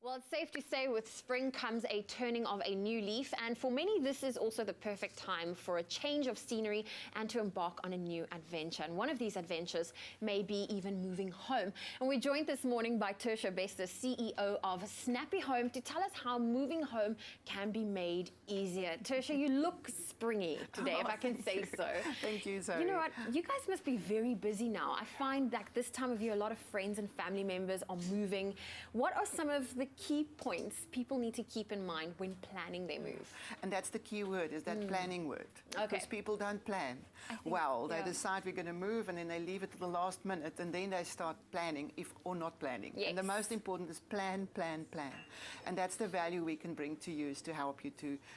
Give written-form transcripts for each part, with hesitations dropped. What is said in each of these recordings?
Well, it's safe to say with spring comes a turning of a new leaf, and for many this is also the perfect time for a change of scenery and to embark on a new adventure. And one of these adventures may be even moving home. And we're joined this morning by Tertia Best, the CEO of Snappy Home, to tell us how moving home can be made easier. Tertia, you look springy today, if I can say so. Thank you, Zoe. You know what? You guys must be very busy now. I find that this time of year, a lot of friends and family members are moving. What are some of the key points people need to keep in mind when planning their move? And that's the key word, is that planning word. Okay. Because people don't plan. They decide we're going to move and then they leave it to the last minute and then they start planning, if or not planning. Yes. And the most important is plan, plan, plan. And that's the value we can bring to you, is to help you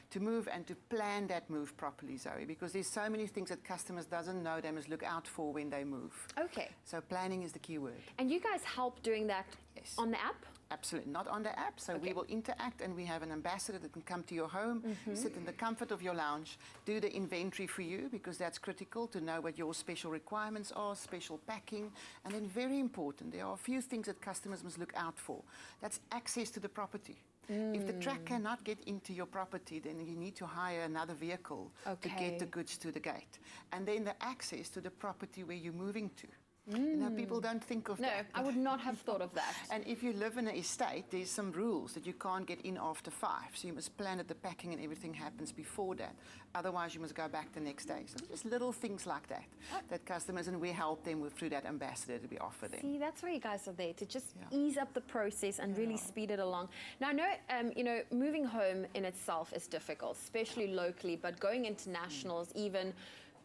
to move and to plan that move properly, Zoe, because there's so many things that customers doesn't know they must look out for when they move. Okay. So planning is the key word. And you guys help doing that Yes. on the app? Absolutely, not on the app. So we will interact and we have an ambassador that can come to your home, sit in the comfort of your lounge, do the inventory for you, because that's critical to know what your special requirements are, special packing. And then very important, there are a few things that customers must look out for. That's access to the property. If the truck cannot get into your property, then you need to hire another vehicle to get the goods to the gate. And then the access to the property where you're moving to. You know, people don't think of that. No, I would not have thought of that. And if you live in an estate, there's some rules that you can't get in after 5. So you must plan that the packing and everything happens before that. Otherwise, you must go back the next day. So just little things like that, that customers, and we help them with through that ambassador that we offer them. See, that's where you guys are there, to just ease up the process and really speed it along. Now, I know, you know, moving home in itself is difficult, especially locally, but going international is even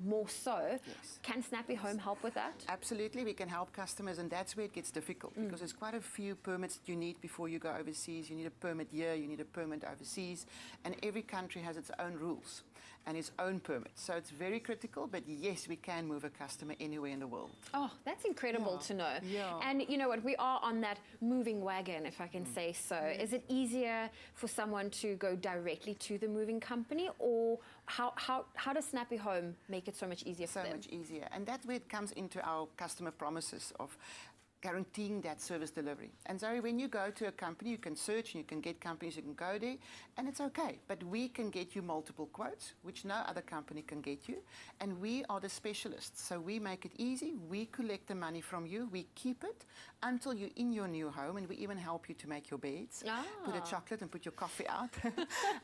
more so. Yes. Can Snappy Home help with that? Absolutely, we can help customers, and that's where it gets difficult because there's quite a few permits that you need before you go overseas. You need a permit here, you need a permit overseas, and every country has its own rules and its own permits. So it's very critical, but yes, we can move a customer anywhere in the world. Oh, that's incredible to know. Yeah. And you know what, we are on that moving wagon, if I can say so. Is it easier for someone to go directly to the moving company, or how does Snappy Home make it so much easier for them? So much easier. And that's where it comes into our customer promises of guaranteeing that service delivery. And Zoe, when you go to a company, you can search and you can get companies, you can go there, and it's okay. But we can get you multiple quotes, which no other company can get you. And we are the specialists. So we make it easy. We collect the money from you. We keep it until you're in your new home, and we even help you to make your beds, put a chocolate and put your coffee out.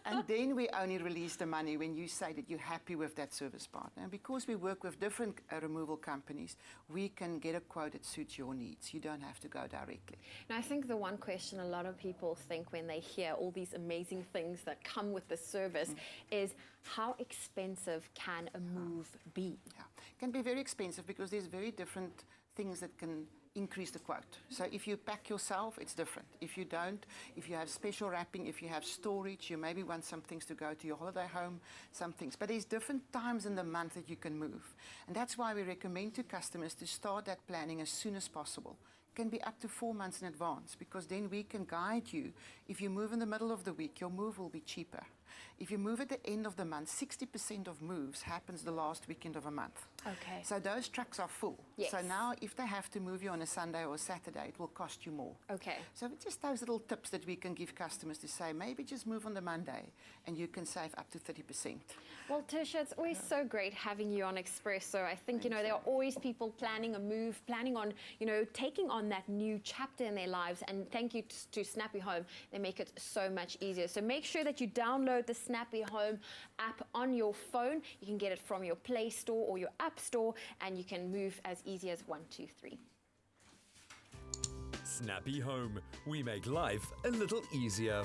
And then we only release the money when you say that you're happy with that service partner. And because we work with different removal companies, we can get a quote that suits your needs. You don't have to go directly. Now, I think the one question a lot of people think when they hear all these amazing things that come with the service is, how expensive can a move be? Yeah. It can be very expensive because there's very different things that can increase the quote. So if you pack yourself, it's different. If you don't, if you have special wrapping, if you have storage, you maybe want some things to go to your holiday home, some things. But there's different times in the month that you can move. And that's why we recommend to customers to start that planning as soon as possible. It can be up to 4 months in advance, because then we can guide you. If you move in the middle of the week, your move will be cheaper. If you move at the end of the month, 60% of moves happens the last weekend of a month. Okay. So those trucks are full. Yes. So now if they have to move you on a Sunday or a Saturday, it will cost you more. Okay. So it's just those little tips that we can give customers to say, maybe just move on the Monday and you can save up to 30%. Well, Tertia, it's always so great having you on Expresso. I think, you know, there are always people planning a move, planning on, you know, taking on that new chapter in their lives. And thank you to Snappy Home. They make it so much easier. So make sure that you download the Snappy Home app on your phone. You can get it from your Play Store or your App Store, and you can move as easy as 1, 2, 3. Snappy Home. We make life a little easier.